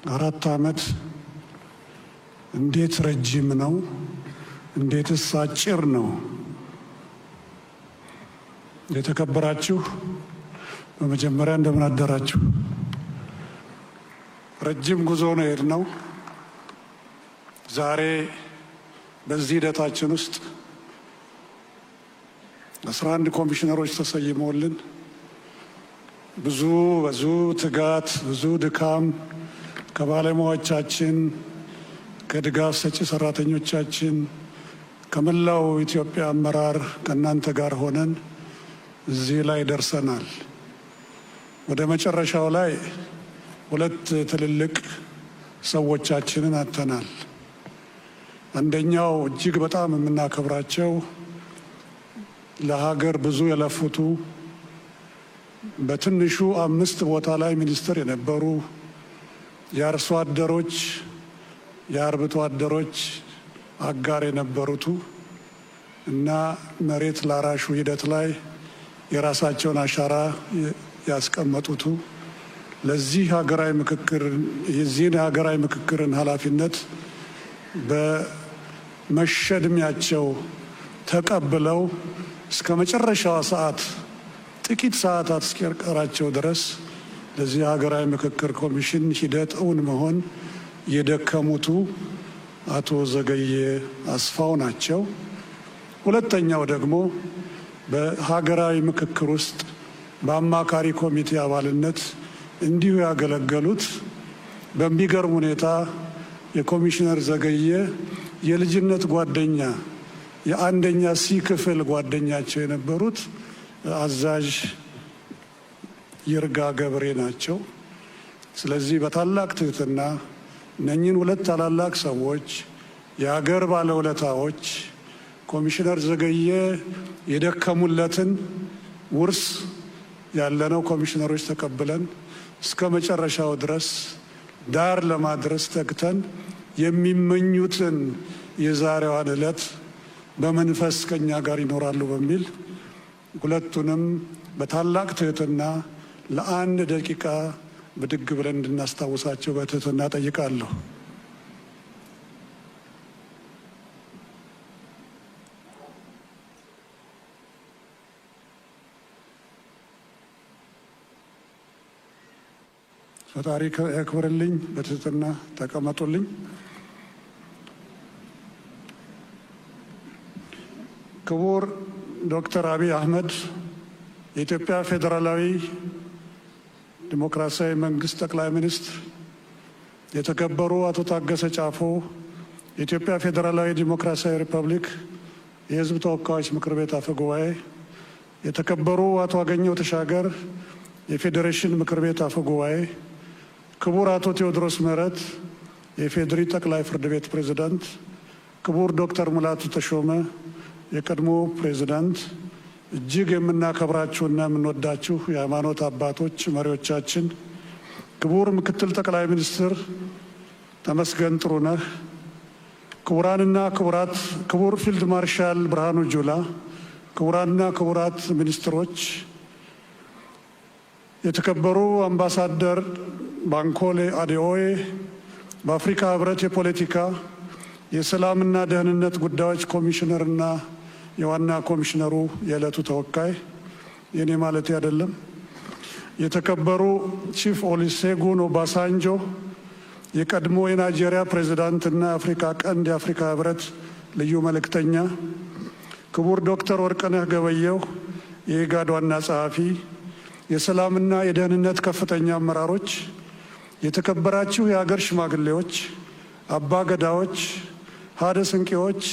4 ዓመት እንዴት ረጅም ነው? እንዴትስ አጭር ነው? የተከበራችሁ በመጀመሪያ እንደምን አደራችሁ? ረጅም ጉዞ ነው የሄድነው። ዛሬ በዚህ ሂደታችን ውስጥ 11 ኮሚሽነሮች ተሰይመውልን ብዙ ትጋት፣ ብዙ ድካም ከባለሙያዎቻችን፣ ከድጋፍ ሰጪ ሰራተኞቻችን፣ ከመላው ኢትዮጵያ አመራር ከእናንተ ጋር ሆነን እዚህ ላይ ደርሰናል። ወደ መጨረሻው ላይ 2 ትልልቅ ሰዎቻችንን አጥተናል። አንደኛው እጅግ በጣም የምናከብራቸው ለሀገር ብዙ የለፉቱ በትንሹ 5 ቦታ ላይ ሚኒስትር የነበሩ የአርሶ አደሮች የአርብቶ አደሮች አጋር የነበሩቱ እና መሬት ላራሹ ሂደት ላይ የራሳቸውን አሻራ ያስቀመጡቱ ለዚህ ሀገራዊ ምክክር የዚህን ሀገራዊ ምክክርን ኃላፊነት በመሸድሚያቸው ተቀብለው እስከ መጨረሻዋ ሰዓት ጥቂት ሰዓታት እስኪቀራቸው ድረስ ለዚህ ሀገራዊ ምክክር ኮሚሽን ሂደት እውን መሆን የደከሙቱ አቶ ዘገየ አስፋው ናቸው። ሁለተኛው ደግሞ በሀገራዊ ምክክር ውስጥ በአማካሪ ኮሚቴ አባልነት እንዲሁ ያገለገሉት በሚገርም ሁኔታ የኮሚሽነር ዘገየ የልጅነት ጓደኛ የአንደኛ ሲ ክፍል ጓደኛቸው የነበሩት አዛዥ ይርጋ ገብሬ ናቸው። ስለዚህ በታላቅ ትህትና እነኚህን 2 ታላላቅ ሰዎች የሀገር ባለውለታዎች ኮሚሽነር ዘገየ የደከሙለትን ውርስ ያለነው ኮሚሽነሮች ተቀብለን እስከ መጨረሻው ድረስ ዳር ለማድረስ ተግተን የሚመኙትን የዛሬዋን ዕለት በመንፈስ ከኛ ጋር ይኖራሉ በሚል 2ቱንም በታላቅ ትህትና ለ1 ደቂቃ ብድግ ብለን እንድናስታውሳቸው በትህትና ጠይቃለሁ። ፈጣሪ ያክብርልኝ። በትህትና ተቀመጡልኝ። ክቡር ዶክተር አብይ አህመድ የኢትዮጵያ ፌዴራላዊ ዲሞክራሲያዊ መንግስት ጠቅላይ ሚኒስትር፣ የተከበሩ አቶ ታገሰ ጫፎ የኢትዮጵያ ፌዴራላዊ ዲሞክራሲያዊ ሪፐብሊክ የሕዝብ ተወካዮች ምክር ቤት አፈ ጉባኤ፣ የተከበሩ አቶ አገኘሁ ተሻገር የፌዴሬሽን ምክር ቤት አፈ ጉባኤ፣ ክቡር አቶ ቴዎድሮስ ምህረት የፌዴሪ ጠቅላይ ፍርድ ቤት ፕሬዝዳንት፣ ክቡር ዶክተር ሙላቱ ተሾመ የቀድሞ ፕሬዝዳንት፣ እጅግ የምናከብራችሁና የምንወዳችሁ የሃይማኖት አባቶች መሪዎቻችን፣ ክቡር ምክትል ጠቅላይ ሚኒስትር ተመስገን ጥሩነህ፣ ክቡራንና ክቡራት፣ ክቡር ፊልድ ማርሻል ብርሃኑ ጁላ፣ ክቡራንና ክቡራት ሚኒስትሮች፣ የተከበሩ አምባሳደር ባንኮሌ አዴኦዬ በአፍሪካ ህብረት የፖለቲካ የሰላምና ደህንነት ጉዳዮች ኮሚሽነርና የዋና ኮሚሽነሩ የዕለቱ ተወካይ የኔ ማለት አይደለም፣ የተከበሩ ቺፍ ኦሉሴጉን ኦባሳንጆ የቀድሞ የናይጄሪያ ፕሬዝዳንትና የአፍሪካ ቀንድ የአፍሪካ ህብረት ልዩ መልእክተኛ፣ ክቡር ዶክተር ወርቅነህ ገበየሁ የኢጋድ ዋና ጸሐፊ፣ የሰላምና የደህንነት ከፍተኛ አመራሮች፣ የተከበራችሁ የሀገር ሽማግሌዎች፣ አባ ገዳዎች፣ ሀደ ስንቄዎች፣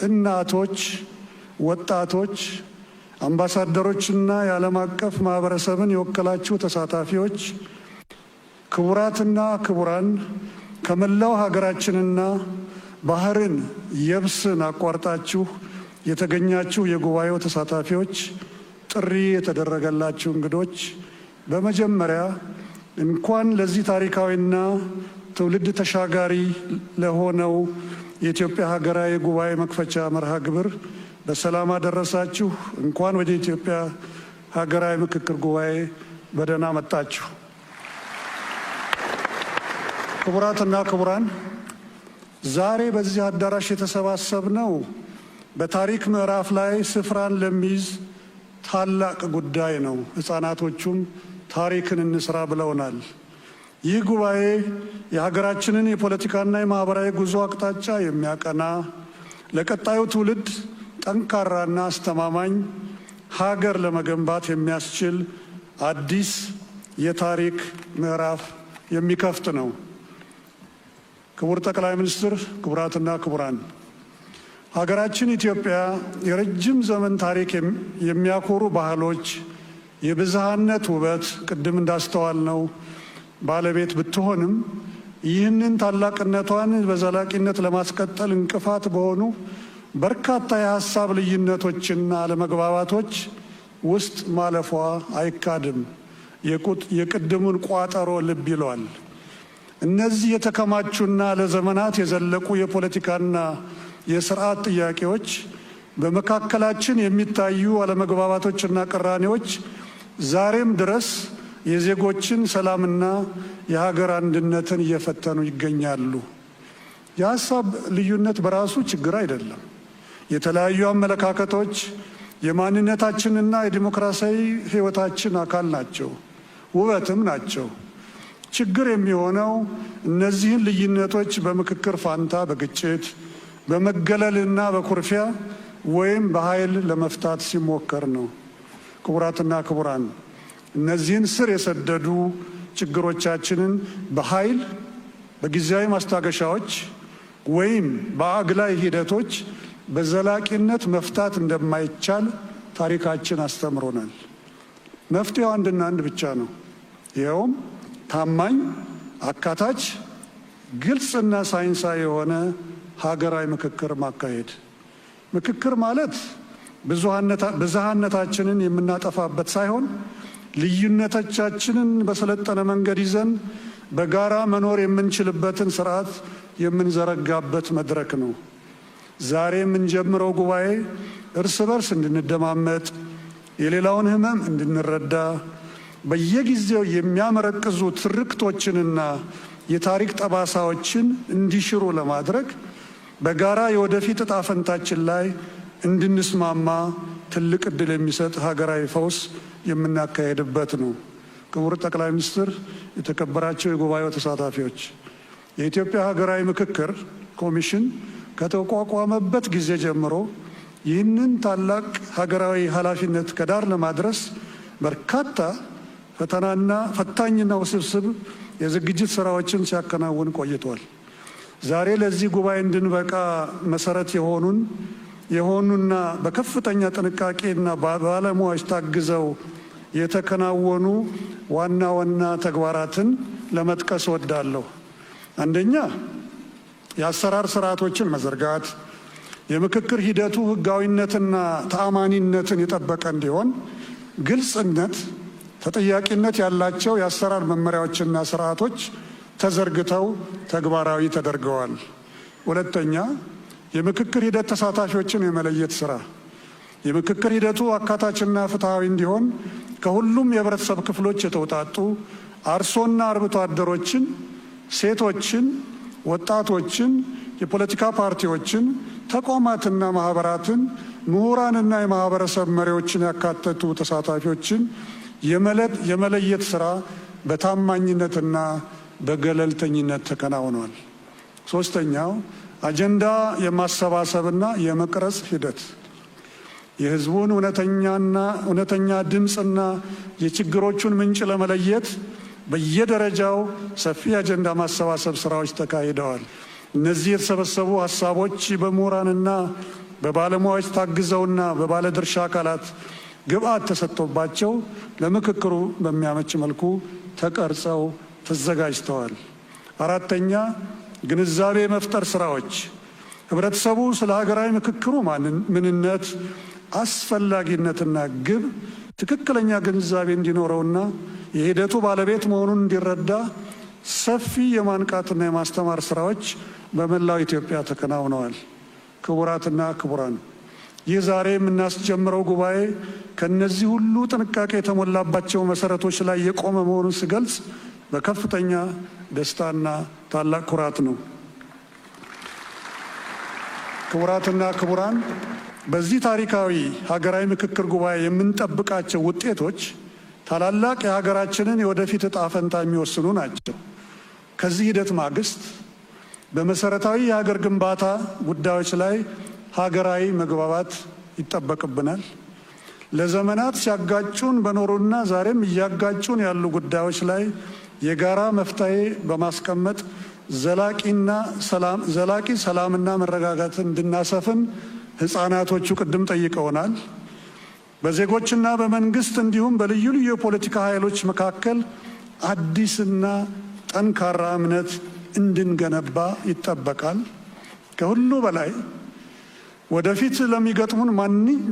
እናቶች፣ ወጣቶች፣ አምባሳደሮችና የዓለም አቀፍ ማህበረሰብን የወከላችሁ ተሳታፊዎች፣ ክቡራትና ክቡራን፣ ከመላው ሀገራችንና ባህርን የብስን አቋርጣችሁ የተገኛችሁ የጉባኤው ተሳታፊዎች፣ ጥሪ የተደረገላችሁ እንግዶች፣ በመጀመሪያ እንኳን ለዚህ ታሪካዊና ትውልድ ተሻጋሪ ለሆነው የኢትዮጵያ ሀገራዊ ጉባኤ መክፈቻ መርሃ ግብር በሰላም አደረሳችሁ። እንኳን ወደ ኢትዮጵያ ሀገራዊ ምክክር ጉባኤ በደህና መጣችሁ። ክቡራትና ክቡራን፣ ዛሬ በዚህ አዳራሽ የተሰባሰብነው በታሪክ ምዕራፍ ላይ ስፍራን ለሚይዝ ታላቅ ጉዳይ ነው። ሕፃናቶቹም ታሪክን እንስራ ብለውናል። ይህ ጉባኤ የሀገራችንን የፖለቲካና የማህበራዊ ጉዞ አቅጣጫ የሚያቀና ለቀጣዩ ትውልድ ጠንካራና አስተማማኝ ሀገር ለመገንባት የሚያስችል አዲስ የታሪክ ምዕራፍ የሚከፍት ነው። ክቡር ጠቅላይ ሚኒስትር፣ ክቡራትና ክቡራን፣ ሀገራችን ኢትዮጵያ የረጅም ዘመን ታሪክ የሚያኮሩ ባህሎች፣ የብዝሃነት ውበት ቅድም እንዳስተዋልነው ባለቤት ብትሆንም ይህንን ታላቅነቷን በዘላቂነት ለማስቀጠል እንቅፋት በሆኑ በርካታ የሀሳብ ልዩነቶችና አለመግባባቶች ውስጥ ማለፏ አይካድም። የቅድሙን ቋጠሮ ልብ ይሏል። እነዚህ የተከማቹና ለዘመናት የዘለቁ የፖለቲካና የስርዓት ጥያቄዎች፣ በመካከላችን የሚታዩ አለመግባባቶችና ቅራኔዎች ዛሬም ድረስ የዜጎችን ሰላምና የሀገር አንድነትን እየፈተኑ ይገኛሉ። የሀሳብ ልዩነት በራሱ ችግር አይደለም። የተለያዩ አመለካከቶች የማንነታችንና የዲሞክራሲያዊ ሕይወታችን አካል ናቸው፣ ውበትም ናቸው። ችግር የሚሆነው እነዚህን ልዩነቶች በምክክር ፋንታ በግጭት፣ በመገለልና በኩርፊያ ወይም በኃይል ለመፍታት ሲሞከር ነው። ክቡራትና ክቡራን፣ እነዚህን ስር የሰደዱ ችግሮቻችንን በኃይል፣ በጊዜያዊ ማስታገሻዎች ወይም በአግላይ ሂደቶች በዘላቂነት መፍታት እንደማይቻል ታሪካችን አስተምሮናል። መፍትሄው አንድና አንድ ብቻ ነው። ይኸውም ታማኝ፣ አካታች፣ ግልጽና ሳይንሳዊ የሆነ ሀገራዊ ምክክር ማካሄድ። ምክክር ማለት ብዝሃነታችንን የምናጠፋበት ሳይሆን ልዩነቶቻችንን በሰለጠነ መንገድ ይዘን በጋራ መኖር የምንችልበትን ስርዓት የምንዘረጋበት መድረክ ነው። ዛሬ የምንጀምረው ጉባኤ እርስ በርስ እንድንደማመጥ፣ የሌላውን ሕመም እንድንረዳ፣ በየጊዜው የሚያመረቅዙ ትርክቶችንና የታሪክ ጠባሳዎችን እንዲሽሩ ለማድረግ በጋራ የወደፊት ዕጣ ፈንታችን ላይ እንድንስማማ ትልቅ ዕድል የሚሰጥ ሀገራዊ ፈውስ የምናካሄድበት ነው። ክቡር ጠቅላይ ሚኒስትር፣ የተከበራቸው የጉባኤው ተሳታፊዎች፣ የኢትዮጵያ ሀገራዊ ምክክር ኮሚሽን ከተቋቋመበት ጊዜ ጀምሮ ይህንን ታላቅ ሀገራዊ ኃላፊነት ከዳር ለማድረስ በርካታ ፈታኝና ውስብስብ የዝግጅት ስራዎችን ሲያከናውን ቆይቷል። ዛሬ ለዚህ ጉባኤ እንድንበቃ መሰረት የሆኑና በከፍተኛ ጥንቃቄና ባለሙያዎች ታግዘው የተከናወኑ ዋና ዋና ተግባራትን ለመጥቀስ እወዳለሁ። አንደኛ፣ የአሰራር ስርዓቶችን መዘርጋት፣ የምክክር ሂደቱ ህጋዊነትና ተአማኒነትን የጠበቀ እንዲሆን ግልጽነት፣ ተጠያቂነት ያላቸው የአሰራር መመሪያዎችና ስርዓቶች ተዘርግተው ተግባራዊ ተደርገዋል። ሁለተኛ፣ የምክክር ሂደት ተሳታፊዎችን የመለየት ስራ። የምክክር ሂደቱ አካታችና ፍትሐዊ እንዲሆን ከሁሉም የህብረተሰብ ክፍሎች የተውጣጡ አርሶና አርብቶ አደሮችን፣ ሴቶችን፣ ወጣቶችን፣ የፖለቲካ ፓርቲዎችን፣ ተቋማትና ማህበራትን፣ ምሁራንና የማህበረሰብ መሪዎችን ያካተቱ ተሳታፊዎችን የመለየት ስራ በታማኝነትና በገለልተኝነት ተከናውኗል። ሶስተኛው፣ አጀንዳ የማሰባሰብና የመቅረጽ ሂደት። የህዝቡን እውነተኛ ድምፅና የችግሮቹን ምንጭ ለመለየት በየደረጃው ሰፊ አጀንዳ ማሰባሰብ ስራዎች ተካሂደዋል። እነዚህ የተሰበሰቡ ሀሳቦች በምሁራንና በባለሙያዎች ታግዘውና በባለድርሻ አካላት ግብአት ተሰጥቶባቸው ለምክክሩ በሚያመች መልኩ ተቀርጸው ተዘጋጅተዋል። አራተኛ፣ ግንዛቤ መፍጠር ስራዎች። ህብረተሰቡ ስለ ሀገራዊ ምክክሩ ምንነት፣ አስፈላጊነትና ግብ ትክክለኛ ግንዛቤ እንዲኖረውና የሂደቱ ባለቤት መሆኑን እንዲረዳ ሰፊ የማንቃትና የማስተማር ስራዎች በመላው ኢትዮጵያ ተከናውነዋል። ክቡራትና ክቡራን፣ ይህ ዛሬ የምናስጀምረው ጉባኤ ከነዚህ ሁሉ ጥንቃቄ የተሞላባቸው መሰረቶች ላይ የቆመ መሆኑን ስገልጽ በከፍተኛ ደስታና ታላቅ ኩራት ነው። ክቡራትና ክቡራን፣ በዚህ ታሪካዊ ሀገራዊ ምክክር ጉባኤ የምንጠብቃቸው ውጤቶች ታላላቅ የሀገራችንን የወደፊት ዕጣ ፈንታ የሚወስኑ ናቸው። ከዚህ ሂደት ማግስት በመሰረታዊ የሀገር ግንባታ ጉዳዮች ላይ ሀገራዊ መግባባት ይጠበቅብናል። ለዘመናት ሲያጋጩን በኖሩና ዛሬም እያጋጩን ያሉ ጉዳዮች ላይ የጋራ መፍትሄ በማስቀመጥ ዘላቂ ሰላምና መረጋጋትን እንድናሰፍን ሕፃናቶቹ ቅድም ጠይቀውናል። በዜጎችና በመንግስት እንዲሁም በልዩ ልዩ የፖለቲካ ኃይሎች መካከል አዲስና ጠንካራ እምነት እንድንገነባ ይጠበቃል። ከሁሉ በላይ ወደፊት ለሚገጥሙን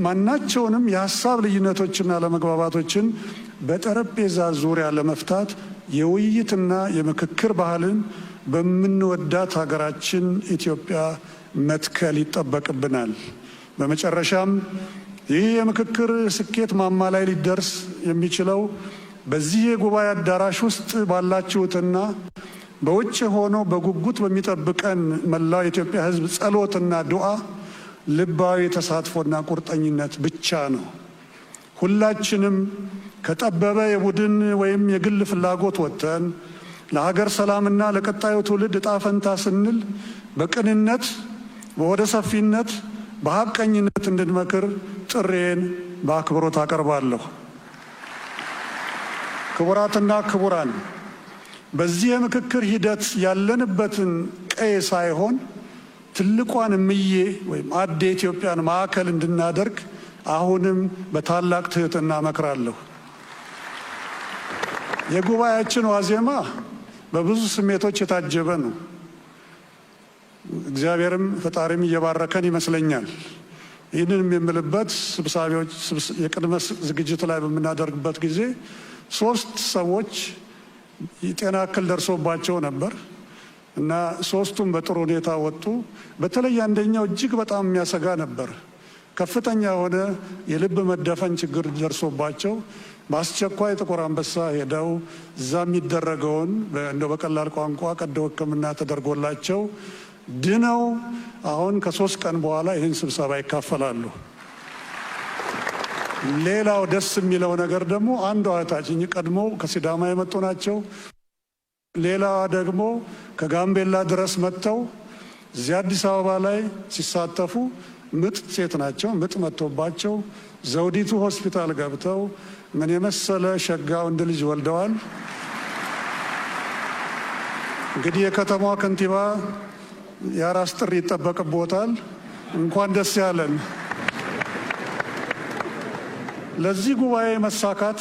ማናቸውንም የሀሳብ ልዩነቶችና ለመግባባቶችን በጠረጴዛ ዙሪያ ለመፍታት የውይይትና የምክክር ባህልን በምንወዳት ሀገራችን ኢትዮጵያ መትከል ይጠበቅብናል። በመጨረሻም ይህ የምክክር ስኬት ማማ ላይ ሊደርስ የሚችለው በዚህ የጉባኤ አዳራሽ ውስጥ ባላችሁትና በውጭ ሆኖ በጉጉት በሚጠብቀን መላው የኢትዮጵያ ሕዝብ ጸሎትና ዱዓ፣ ልባዊ ተሳትፎና ቁርጠኝነት ብቻ ነው። ሁላችንም ከጠበበ የቡድን ወይም የግል ፍላጎት ወጥተን ለሀገር ሰላምና ለቀጣዩ ትውልድ ዕጣ ፈንታ ስንል በቅንነት፣ በወደ ሰፊነት፣ በሀቀኝነት እንድንመክር ጥሬን በአክብሮት አቀርባለሁ። ክቡራትና ክቡራን፣ በዚህ የምክክር ሂደት ያለንበትን ቀይ ሳይሆን ትልቋን እምዬ ወይም አዴ ኢትዮጵያን ማዕከል እንድናደርግ አሁንም በታላቅ ትህትና እመክራለሁ። የጉባኤያችን ዋዜማ በብዙ ስሜቶች የታጀበ ነው። እግዚአብሔርም ፈጣሪም እየባረከን ይመስለኛል። ይህንን የምልበት የቅድመ ዝግጅት ላይ በምናደርግበት ጊዜ 3 ሰዎች የጤና እክል ደርሶባቸው ነበር እና 3ቱም በጥሩ ሁኔታ ወጡ። በተለይ አንደኛው እጅግ በጣም የሚያሰጋ ነበር። ከፍተኛ የሆነ የልብ መደፈን ችግር ደርሶባቸው በአስቸኳይ ጥቁር አንበሳ ሄደው እዛ የሚደረገውን እንደው በቀላል ቋንቋ ቀዶ ሕክምና ተደርጎላቸው ድነው አሁን ከ3 ቀን በኋላ ይህን ስብሰባ ይካፈላሉ። ሌላው ደስ የሚለው ነገር ደግሞ አንዷ እህታችን ቀድሞ ከሲዳማ የመጡ ናቸው። ሌላዋ ደግሞ ከጋምቤላ ድረስ መጥተው እዚህ አዲስ አበባ ላይ ሲሳተፉ ምጥ ሴት ናቸው። ምጥ መጥቶባቸው ዘውዲቱ ሆስፒታል ገብተው ምን የመሰለ ሸጋ ወንድ ልጅ ወልደዋል። እንግዲህ የከተማዋ ከንቲባ የአራስ ጥሪ ይጠበቅቦታል። እንኳን ደስ ያለን። ለዚህ ጉባኤ መሳካት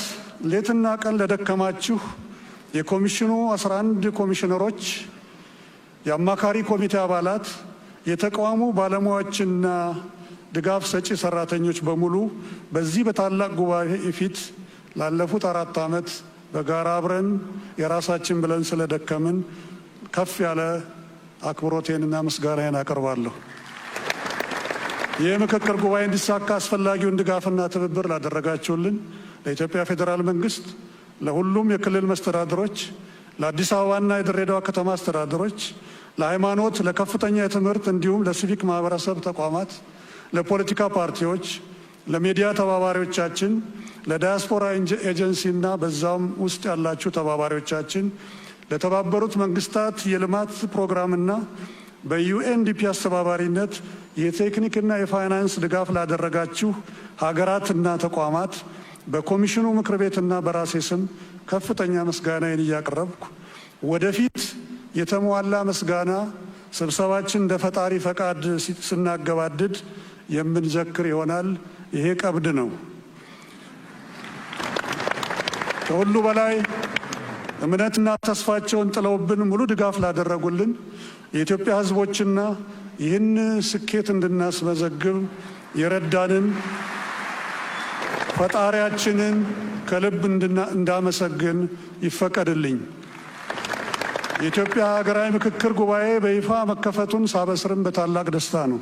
ሌትና ቀን ለደከማችሁ የኮሚሽኑ 11 ኮሚሽነሮች፣ የአማካሪ ኮሚቴ አባላት፣ የተቋሙ ባለሙያዎችና ድጋፍ ሰጪ ሰራተኞች በሙሉ በዚህ በታላቅ ጉባኤ ፊት ላለፉት 4 ዓመት በጋራ አብረን የራሳችን ብለን ስለደከምን ከፍ ያለ አክብሮቴንና ምስጋናዬን አቀርባለሁ። ይህ ምክክር ጉባኤ እንዲሳካ አስፈላጊውን ድጋፍና ትብብር ላደረጋችሁልን ለኢትዮጵያ ፌዴራል መንግስት፣ ለሁሉም የክልል መስተዳድሮች፣ ለአዲስ አበባና የድሬዳዋ ከተማ አስተዳደሮች፣ ለሃይማኖት፣ ለከፍተኛ የትምህርት እንዲሁም ለሲቪክ ማህበረሰብ ተቋማት፣ ለፖለቲካ ፓርቲዎች፣ ለሚዲያ ተባባሪዎቻችን፣ ለዳያስፖራ ኤጀንሲና በዛም ውስጥ ያላችሁ ተባባሪዎቻችን፣ ለተባበሩት መንግስታት የልማት ፕሮግራምና በዩኤንዲፒ አስተባባሪነት የቴክኒክና የፋይናንስ ድጋፍ ላደረጋችሁ ሀገራትና ተቋማት በኮሚሽኑ ምክር ቤትና በራሴ ስም ከፍተኛ ምስጋናዬን እያቀረብኩ ወደፊት የተሟላ ምስጋና ስብሰባችን እንደ ፈጣሪ ፈቃድ ስናገባድድ የምንዘክር ይሆናል። ይሄ ቀብድ ነው። ከሁሉ በላይ እምነትና ተስፋቸውን ጥለውብን ሙሉ ድጋፍ ላደረጉልን የኢትዮጵያ ሕዝቦችና ይህን ስኬት እንድናስመዘግብ የረዳንን ፈጣሪያችንን ከልብ እንዳመሰግን ይፈቀድልኝ። የኢትዮጵያ ሀገራዊ ምክክር ጉባኤ በይፋ መከፈቱን ሳበስርም በታላቅ ደስታ ነው።